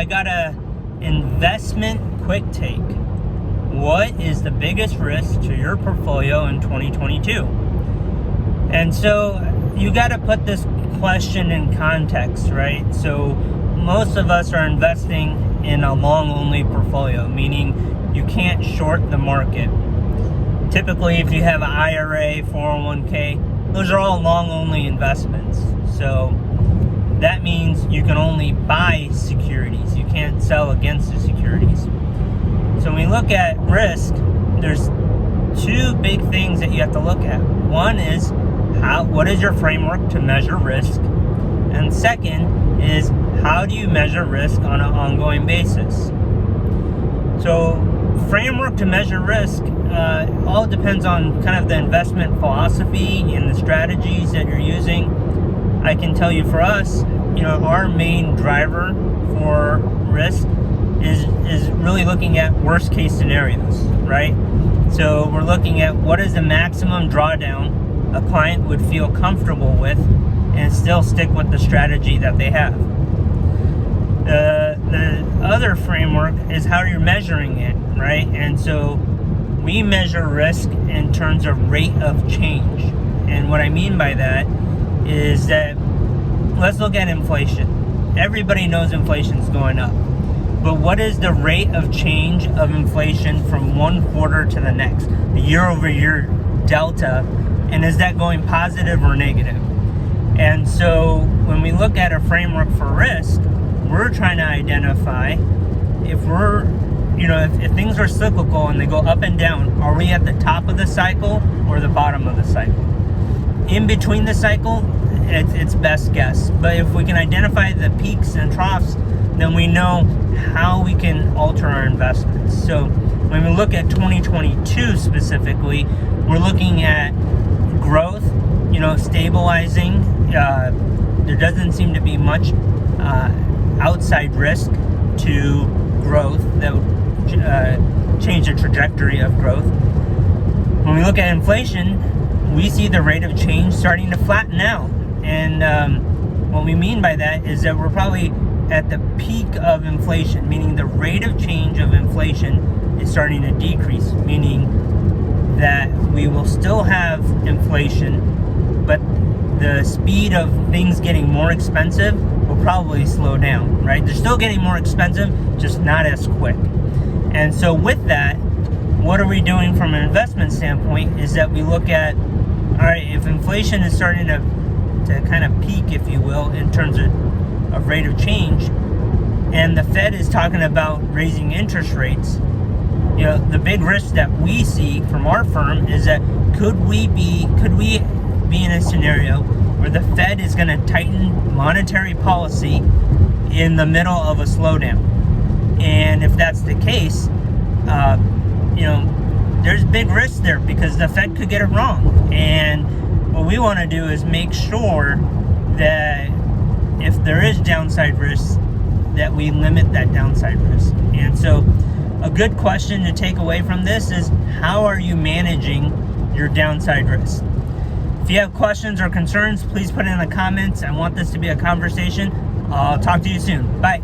I got a investment quick take. What is the biggest risk to your portfolio in 2022? And so you got to put this question in context, right? So most of us are investing in a long-only portfolio, meaning you can't short the market. Typically, if you have an IRA, 401k, those are all long-only investments. So that means you can only buy securities. You can't sell against the securities. So when we look at risk, there's two big things that you have to look at. One is what is your framework to measure risk? And second is, how do you measure risk on an ongoing basis? So framework to measure risk all depends on kind of the investment philosophy and the strategies that you're using. I can tell you for us, our main driver for risk is really looking at worst case scenarios, right? So we're looking at what is the maximum drawdown a client would feel comfortable with and still stick with the strategy that they have. The other framework is how you're measuring it, right? And so we measure risk in terms of rate of change. And what I mean by that is that, let's look at inflation. Everybody knows inflation's going up. But what is the rate of change of inflation from one quarter to the next? The year-over-year delta, and is that going positive or negative? And so when we look at a framework for risk, we're trying to identify if if things are cyclical and they go up and down, are we at the top of the cycle or the bottom of the cycle? In between the cycle, it's best guess. But if we can identify the peaks and troughs, then we know how we can alter our investments. So when we look at 2022 specifically, we're looking at growth, stabilizing. There doesn't seem to be much outside risk to growth that would change the trajectory of growth. When we look at inflation, we see the rate of change starting to flatten out. And what we mean by that is that we're probably at the peak of inflation, meaning the rate of change of inflation is starting to decrease, meaning that we will still have inflation, but the speed of things getting more expensive will probably slow down, right? They're still getting more expensive, just not as quick. And so with that, what are we doing from an investment standpoint is that we look at, all right, if inflation is starting to kind of peak, if you will, in terms of rate of change, and the Fed is talking about raising interest rates, the big risk that we see from our firm is that could we be in a scenario where the Fed is going to tighten monetary policy in the middle of a slowdown? And if that's the case, there's big risk there because the Fed could get it wrong. And what we want to do is make sure that if there is downside risk, that we limit that downside risk. And so a good question to take away from this is, how are you managing your downside risk? If you have questions or concerns, please put it in the comments. I want this to be a conversation. I'll talk to you soon. Bye.